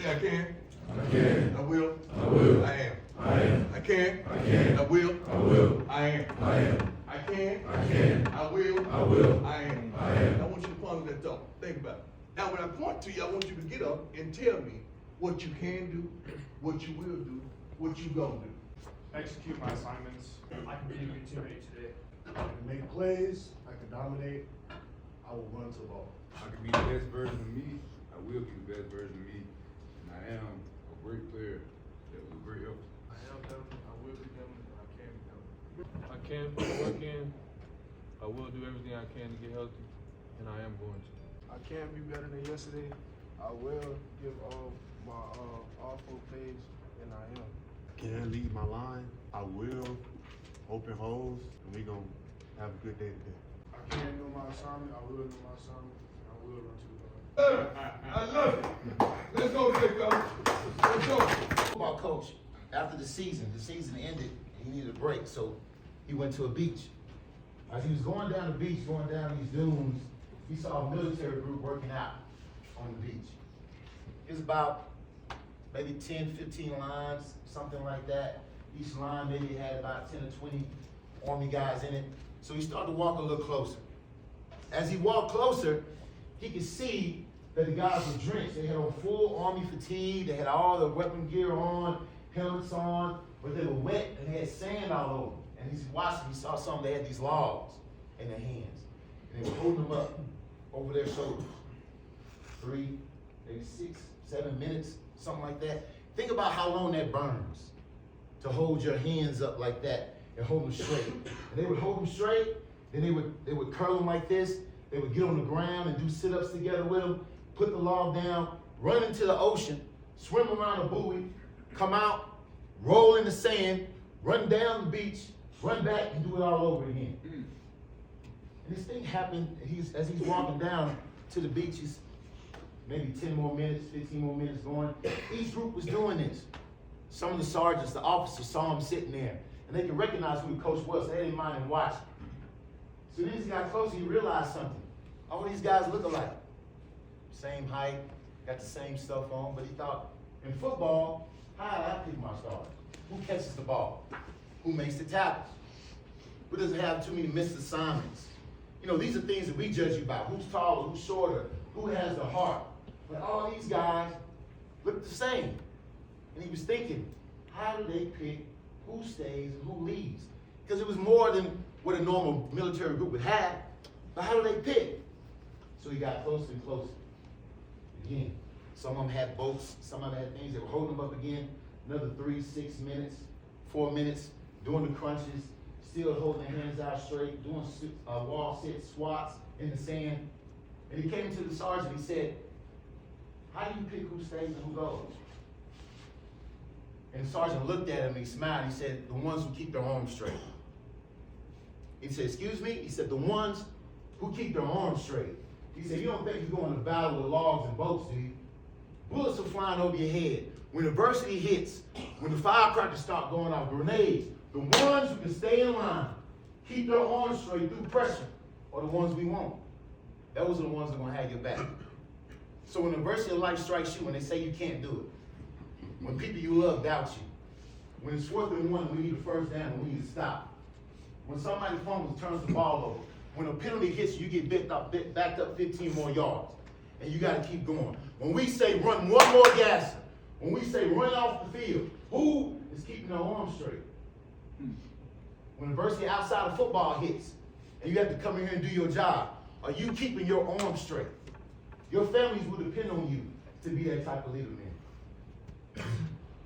Say I can. I can. I will. I will. I am. I am. I can. I can. I will. I will. I am. I am. I can. I can. I will. I will. I am. I am. I want you to ponder that thought. Think about it. Now, when I point to you, I want you to get up and tell me what you can do, what you will do, what you gonna do. Execute my assignments. I can be a good teammate today. I can make plays, I can dominate, I will run to the ball. I can be the best version of me. I will be the best version of me. And I am a great player that was very helpful. I am them, I will be them, and I can be them. I can put the work in. I will do everything I can to get healthy, and I am going to. I can be better than yesterday. I will give all my all 4 plays, and I am. Can I lead my line? I will open holes, and we gonna have a good day today. I can know my assignment, I will know my assignment, and I will run to the ball. I love it. Let's go, big fella. Let's go. Football coach, after the season ended, he needed a break, so he went to a beach. As he was going down the beach, going down these dunes, he saw a military group working out on the beach. It was about maybe 10, 15 lines, something like that. Each line maybe had about 10 or 20 Army guys in it. So he started to walk a little closer. As he walked closer, he could see that the guys were drenched. They had on full Army fatigue. They had all the weapon gear on, helmets on, but they were wet and they had sand all over them. And he's watching, he saw some, they had these logs in their hands. And they were holding them up over their shoulders. 3, maybe 6, 7 minutes, something like that. Think about how long that burns to hold your hands up like that and hold them straight. And they would hold them straight, then they would curl them like this. They would get on the ground and do sit-ups together with them, put the log down, run into the ocean, swim around a buoy, come out, roll in the sand, run down the beach, run back and do it all over again. And this thing happened as he's walking down to the beaches, maybe 10 more minutes, 15 more minutes going. Each group was doing this. Some of the sergeants, the officers saw him sitting there, and they could recognize who the coach was, so they didn't mind him watching. So then as he got closer, he realized something. All these guys look alike. Same height, got the same stuff on, but he thought, in football, how do I pick my starters? Who catches the ball? Who makes the tackles? Who doesn't have too many missed assignments? You know, these are things that we judge you by. Who's taller, who's shorter, who has the heart. But all these guys look the same. And he was thinking, how do they pick who stays and who leaves? Because it was more than what a normal military group would have. But how do they pick? So he got closer and closer. Again, some of them had boats, some of them had things that were holding them up again. Another 3, 6 minutes, 4 minutes, doing the crunches, still holding their hands out straight, doing wall sits, squats in the sand. And he came to the sergeant, he said, how do you pick who stays and who goes? And the sergeant looked at him, he smiled, he said, the ones who keep their arms straight. He said, excuse me? He said, the ones who keep their arms straight. He said, you don't think you're going to battle with logs and boats, do you? Bullets are flying over your head. When adversity hits, when the firecrackers start going off, grenades, the ones who can stay in line, keep their arms straight through pressure, are the ones we want. Those are the ones that are going to have your back. So when adversity of life strikes you, when they say you can't do it, when people you love doubt you, when it's 4th and 1, we need a first down and we need to stop. When somebody fumbles, turns the ball over. When a penalty hits you, you get backed up 15 more yards. And you got to keep going. When we say run one more gasser, when we say run off the field, who is keeping their arms straight? When adversity outside of football hits, and you have to come in here and do your job, are you keeping your arms straight? Your families will depend on you to be that type of leader, man.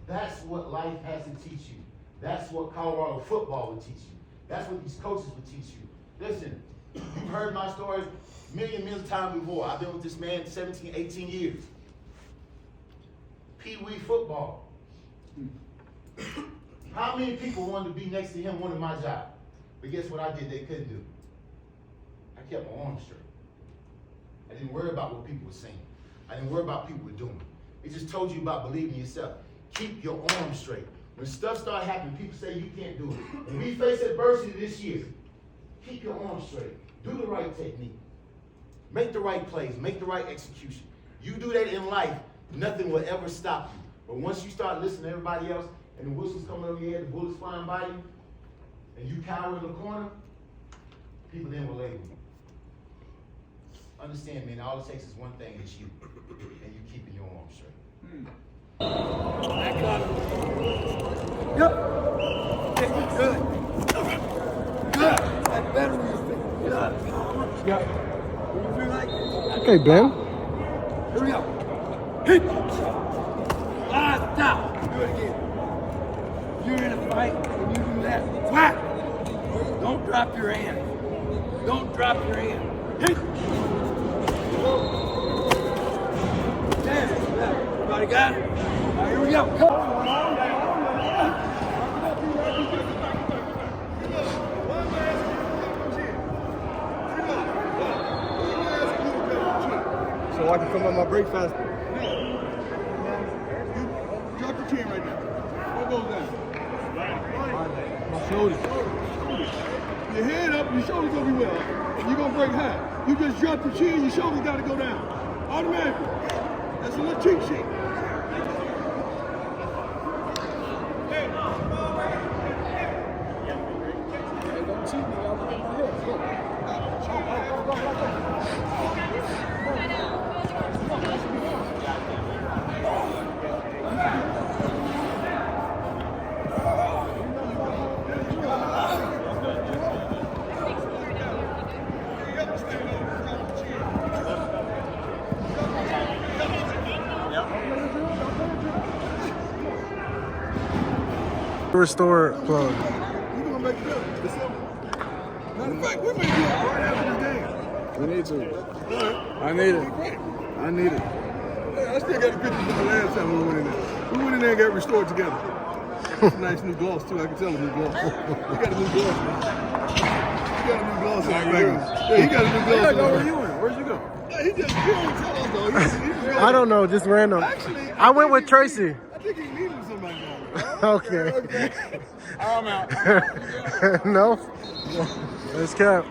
That's what life has to teach you. That's what Colorado football will teach you. That's what these coaches will teach you. Listen, you've heard my story millions of times before. I've been with this man 17, 18 years. Pee-wee football. How many people wanted to be next to him wanted my job? But guess what I did they couldn't do? I kept my arms straight. I didn't worry about what people were saying. I didn't worry about what people were doing. It just told you about believing in yourself. Keep your arms straight. When stuff starts happening, people say you can't do it. When we face adversity this year, keep your arms straight. Do the right technique. Make the right plays. Make the right execution. You do that in life, nothing will ever stop you. But once you start listening to everybody else, and the whistles coming over your head, the bullets flying by you, and you cower in the corner, people then will label you. Understand, man, all it takes is one thing, it's you. And you keeping your arms straight. Okay, Ben. Here we go. Hit. Stop. Do it again. You're in a fight and you do that. Whack. Don't drop your hand. Don't drop your hand. Hit. Damn. Everybody got it? All right, here we go. Come. So I can come on my break faster. Drop your chin right now. What goes down? My shoulders. Your head up, your shoulders gonna be well. You're gonna break high. You just drop your chin, your shoulders gotta go down. Automatically. That's a little cheat sheet. Restore plug. We're gonna make it up. Matter of fact, we may do it right after this game. We need to. I need it. I need it. I still got the pictures from the last time we went in there. We went in there and got restored together. That's a nice new gloss too. I can tell a new gloss. He got a new gloss, man. He got a new gloss on the back. Yeah, he got a new gloss. I gotta go where you went. Where'd you go? Yeah, he don't tell us though. He just I don't know, just random. Actually, I went with Tracy. I think he needed somebody down there. Okay. I'm out. No? Let's cap.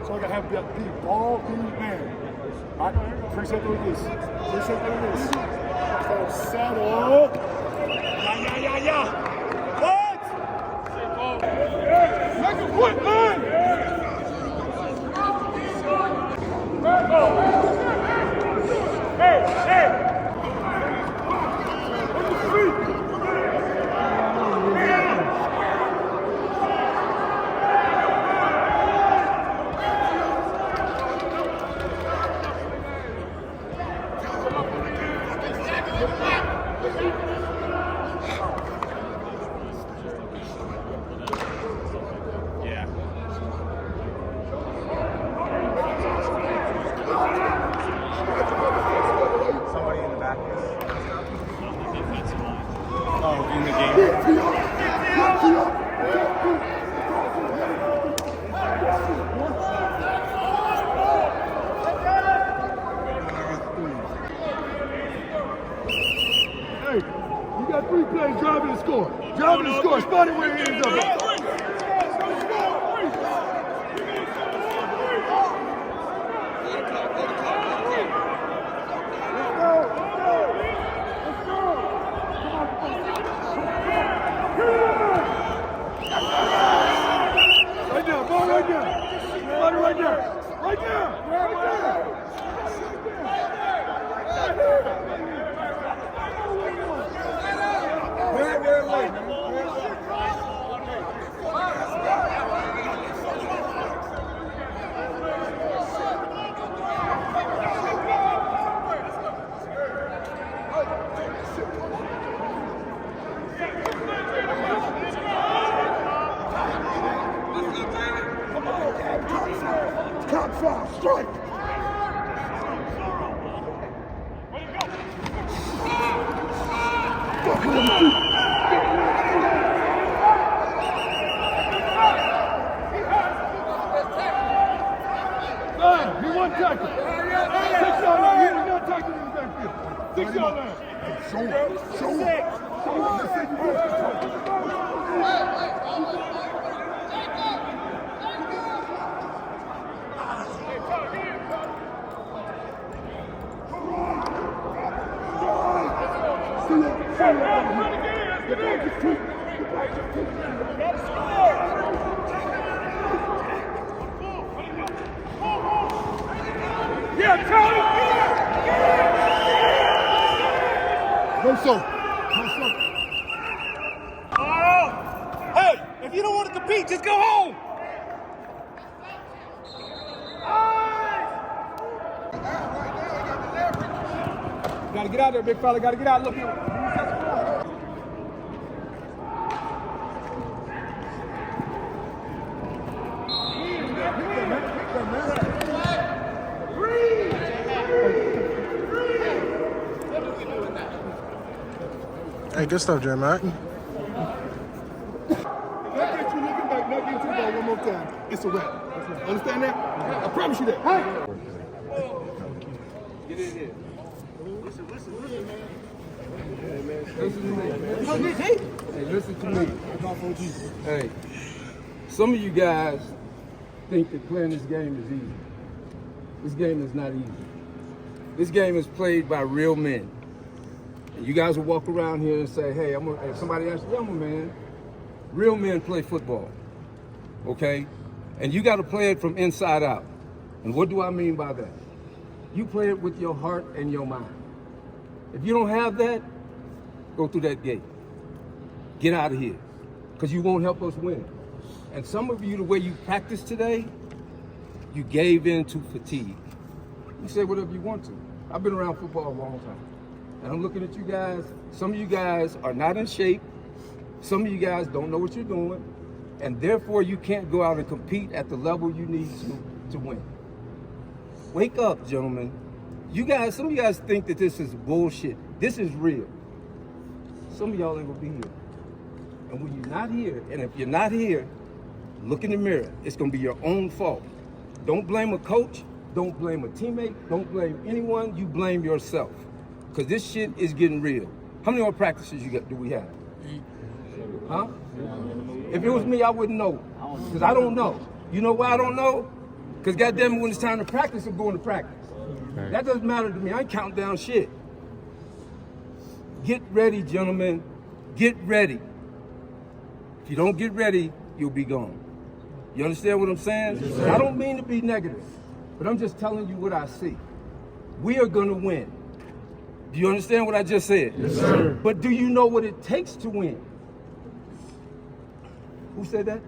So I can have that be ball in man. Right? Appreciate the release. Appreciate the release. So settle. Yeah. What? Make a quick man. Hey. On the feet. You got 3 plays driving the score. Driving the score. Spot it where it ends up. Right there, ball right there. Spot it right there. Right there. He one tackle. 6-yard line. He was not tackling in the backfield. 6-yard line. Show him. Show him. Go so. Hey, if you don't want to compete, just go home. Gotta get out there, big fella. Gotta get out. Look. Hey, good stuff, J Mac. Not get you looking back, not get you the ball one more time. It's a wrap. Understand that? I promise you that. Hey! Get in here. Listen to me. Hey, some of you guys think that playing this game is easy. This game is not easy. This game is played by real men. And you guys will walk around here and say, hey, if somebody asks you, I'm a man. Real men play football, okay? And you got to play it from inside out. And what do I mean by that? You play it with your heart and your mind. If you don't have that, go through that gate. Get out of here, because you won't help us win. And some of you, the way you practice today, you gave in to fatigue. You say whatever you want to. I've been around football a long time. And I'm looking at you guys. Some of you guys are not in shape. Some of you guys don't know what you're doing. And therefore, you can't go out and compete at the level you need to win. Wake up, gentlemen. Some of you guys think that this is bullshit. This is real. Some of y'all ain't gonna be here. And when you're not here, and if you're not here, look in the mirror. It's gonna be your own fault. Don't blame a coach. Don't blame a teammate. Don't blame anyone. You blame yourself. Because this shit is getting real. How many more practices do we have? Huh? If it was me, I wouldn't know. Because I don't know. You know why I don't know? Because goddamn it, when it's time to practice, I'm going to practice. That doesn't matter to me. I ain't counting down shit. Get ready, gentlemen. Get ready. If you don't get ready, you'll be gone. You understand what I'm saying? Yes, I don't mean to be negative, but I'm just telling you what I see. We are going to win. Do you understand what I just said? Yes, sir. But do you know what it takes to win? Who said that?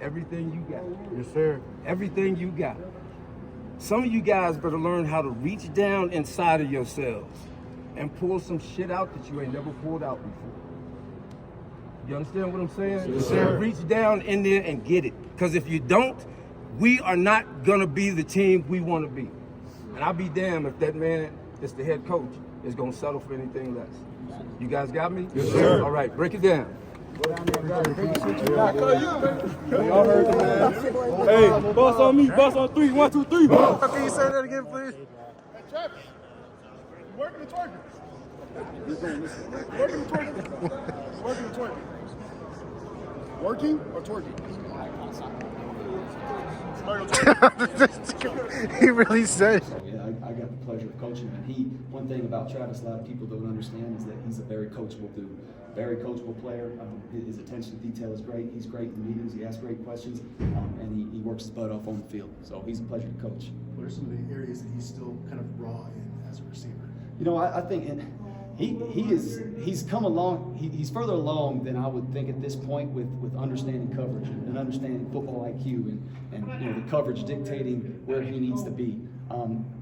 Everything you got. Yes, sir. Everything you got. Some of you guys better learn how to reach down inside of yourselves and pull some shit out that you ain't never pulled out before. You understand what I'm saying? Yes, sir. Reach down in there and get it. Because if you don't, we are not going to be the team we want to be. And I'll be damned if that man that's the head coach is going to settle for anything less. You guys got me? Yes, sir. All right, break it down. Y'all heard the man. Hey, boss on me, boss on 3. 1, 2, 3. Can you say that again, please? Hey, Travis, you working or twerking? Working or twerking? Working or twerking? Working or twerking? He really said. Yeah, I got the pleasure of coaching him. One thing about Travis, a lot of people don't understand is that he's a very coachable dude. Very coachable player. His attention to detail is great. He's great in meetings. He asks great questions, and he works his butt off on the field. So he's a pleasure to coach. What are some of the areas that he's still kind of raw in as a receiver? You know, I think he's come along. He's further along than I would think at this point with understanding coverage and understanding football IQ and you know, the coverage dictating where he needs to be.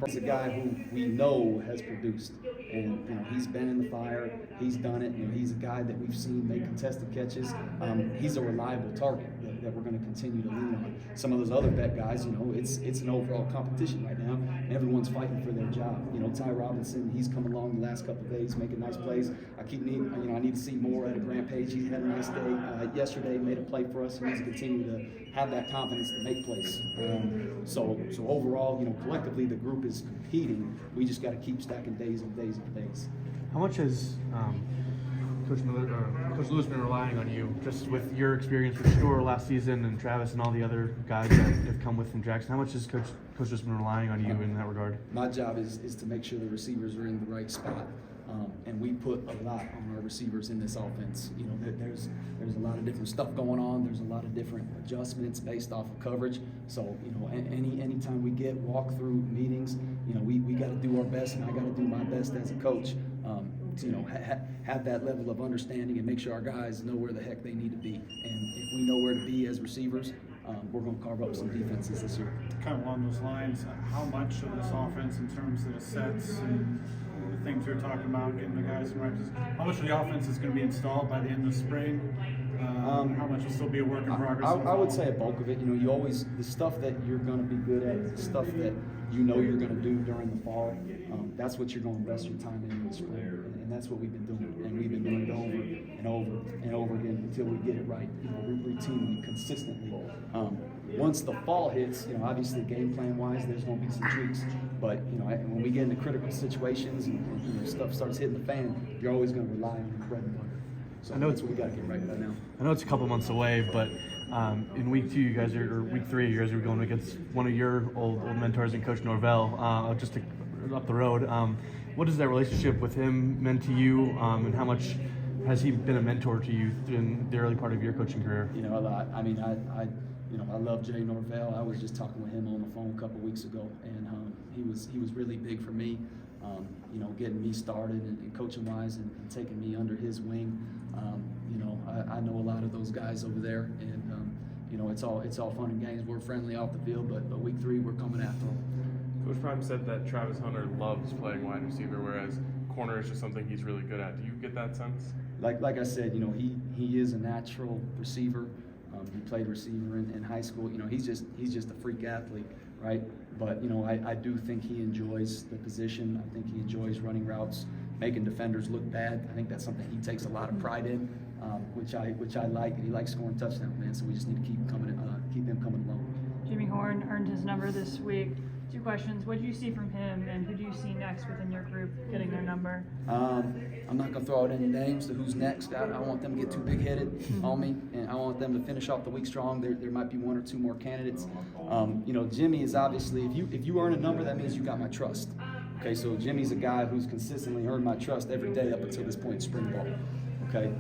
He's a guy who we know has produced, and you know, he's been in the fire. He's done it. You know, he's a guy that we've seen make contested catches. He's a reliable target we're going to continue to lean on. Some of those other vet guys, you know, it's an overall competition right now. Everyone's fighting for their job. You know, Ty Robinson, he's come along the last couple of days, making nice plays. I need to see more out of Grant Page. He had a nice day yesterday, made a play for us. He needs to continue to have that confidence to make plays. So overall, you know, collectively the group is competing. We just got to keep stacking days and days and days. How much has Coach Lewis been relying on you, just with your experience with Shore last season and Travis and all the other guys that have come with from Jackson? How much has Coach just been relying on you in that regard? My job is to make sure the receivers are in the right spot. And we put a lot on our receivers in this offense. You know, there's a lot of different stuff going on. There's a lot of different adjustments based off of coverage. So, you know, anytime we get walkthrough meetings, you know, we got to do our best, and I got to do my best as a coach to, you know, have that level of understanding and make sure our guys know where the heck they need to be. And if we know where to be as receivers, we're going to carve up some defenses this year. Kind of along those lines, how much of this offense in terms of the sets and the things you're talking about, getting the guys in right position, how much of the offense is going to be installed by the end of the spring? How much will still be a work in progress? I would say a bulk of it. You know, you always, the stuff that you're going to be good at is the stuff that you know you're going to do during the fall. That's what you're going to invest your time in the spring, and that's what we've been doing. And we've been doing it over and over and over again until we get it right, you know, routinely, consistently. Once the fall hits, you know, obviously game plan wise, there's going to be some tweaks. But, you know, when we get into critical situations and you know, stuff starts hitting the fan, you're always going to rely on your bread and butter. So I know that's what we got to get right now. I know it's a couple months away, but in week 2, you guys or week 3, you guys are going against one of your old mentors and Coach Norvell, just up the road. What has that relationship with him meant to you, and how much has he been a mentor to you in the early part of your coaching career? You know, a lot. I mean, I love Jay Norvell. I was just talking with him on the phone a couple weeks ago, and he was really big for me. You know, getting me started and coaching wise and taking me under his wing. You know, I know a lot of those guys over there, and you know, it's all fun and games. We're friendly off the field, but week 3 we're coming after them. Coach Prime said that Travis Hunter loves playing wide receiver, whereas corner is just something he's really good at. Do you get that sense? Like I said, you know, he is a natural receiver. He played receiver in high school. You know, he's just a freak athlete, right? But you know, I do think he enjoys the position. I think he enjoys running routes, making defenders look bad. I think that's something he takes a lot of pride in, which I like. And he likes scoring touchdowns, man. So we just need to keep him coming along. Jimmy Horn earned his number this week. 2 questions. What do you see from him, and who do you see next within your group getting their number? I'm not going to throw out any names to who's next. I want them to get too big-headed on me, and I want them to finish off the week strong. There might be 1 or 2 more candidates. You know, Jimmy is obviously, if you earn a number, that means you got my trust. Okay, so Jimmy's a guy who's consistently earned my trust every day up until this point in spring ball. Okay,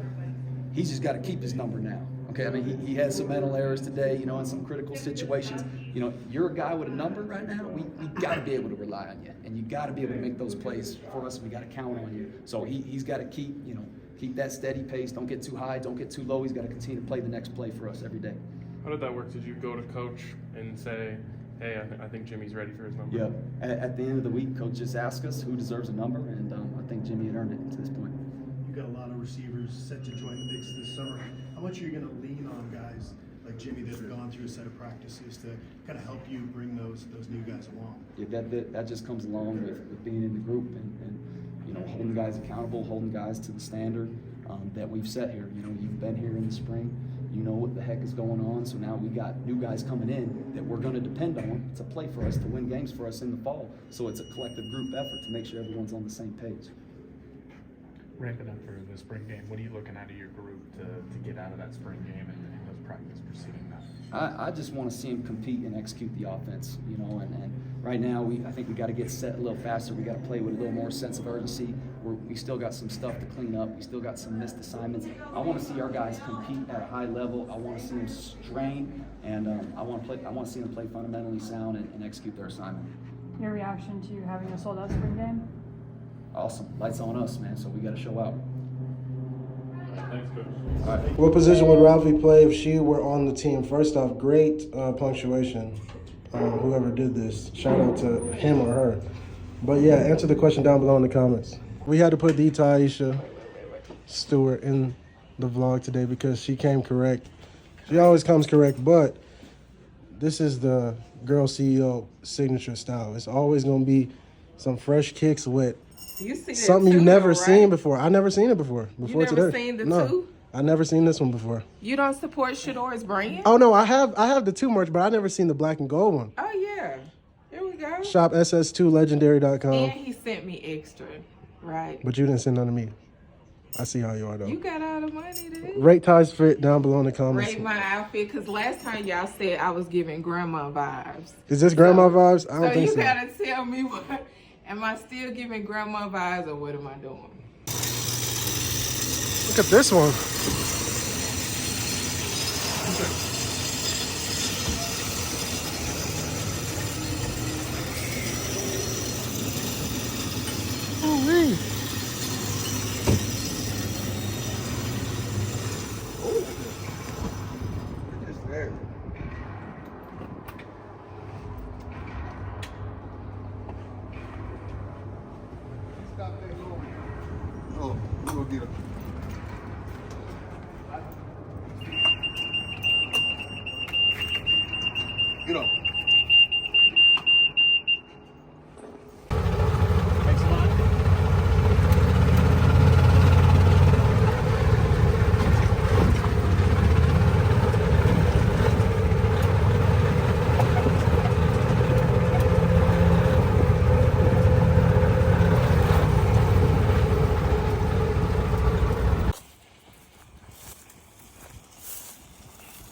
he's just got to keep his number now. Okay, I mean, he had some mental errors today, you know, in some critical situations. You know, you're a guy with a number right now. We got to be able to rely on you, and you got to be able to make those plays for us. We got to count on you. So he's got to keep that steady pace. Don't get too high. Don't get too low. He's got to continue to play the next play for us every day. How did that work? Did you go to Coach and say, hey, I think Jimmy's ready for his number? Yeah. At the end of the week, Coach just asked us who deserves a number, and I think Jimmy had earned it to this point. You've got a lot of receivers set to join the mix this summer. How much are you going to lean on guys like Jimmy that have gone through a set of practices to kind of help you bring those new guys along? Yeah, that just comes along with being in the group and you know, holding guys accountable, holding guys to the standard that we've set here. You know, you've been here in the spring. You know what the heck is going on. So now we got new guys coming in that we're going to depend on to play for us, to win games for us in the fall. So it's a collective group effort to make sure everyone's on the same page. Ramping up for the spring game, what are you looking at of your group to get out of that spring game and those practice preceding that? I just want to see them compete and execute the offense, you know, and right now I think we got to get set a little faster. We got to play with a little more sense of urgency. We still got some stuff to clean up. We still got some missed assignments. I want to see our guys compete at a high level. I want to see them strain, and I want to see them play fundamentally sound and execute their assignment. Your reaction to having a sold-out spring game? Awesome. Lights on us, man, so we got to show out. Thanks, Coach. All right. What position would Ralphie play if she were on the team? First off, great punctuation. Whoever did this, shout out to him or her. But yeah, answer the question down below in the comments. We had to put the Taisha Stewart in the vlog today because she came correct She always comes correct, but this is the girl CEO signature style. It's always gonna be some fresh kicks with You see that something too, you never though, seen right? before. I never seen it before. Before never today. seen the no, two? I never seen this one before. You don't support Shador's brand? Oh no, I have the 2 merch, but I never seen the black and gold one. Oh yeah. Here we go. Shop ss2legendary.com. And he sent me extra, right? But you didn't send none to me. I see how you are though. You got all the money today. Rate Ty's fit down below in the comments. Rate my outfit, because last time y'all said I was giving grandma vibes. Is this grandma vibes? I don't think so. So you gotta tell me what. Am I still giving grandma vibes or what am I doing? Look at this one. Holy. Oh, we'll get him. Get up. Thanks a lot.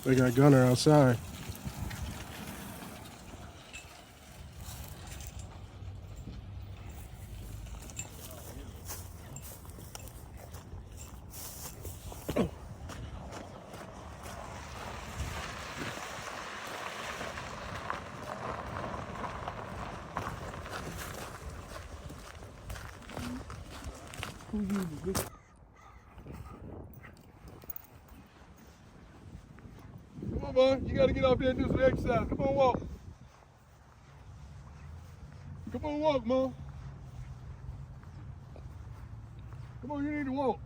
They got Gunner outside. Come on, boy. You gotta get out there and do some exercise. Come on, walk. Come on, walk, Mom. Come on, you need to walk.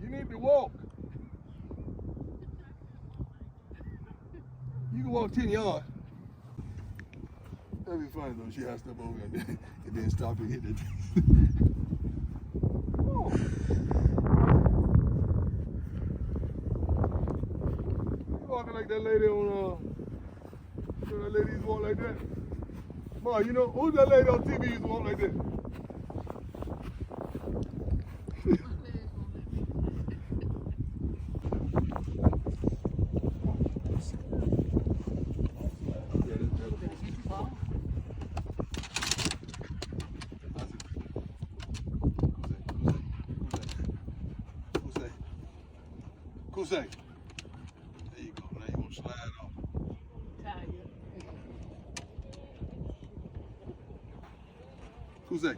You need to walk. You can walk 10 yards. That'd be funny though. She had stuff over there and then stop and hit it. You walking like that lady on you know that lady used to walk like that? Ma, you know, who's that lady on TV used to walk like that? Kusay. There you go. Now you want to slide off. Kusay.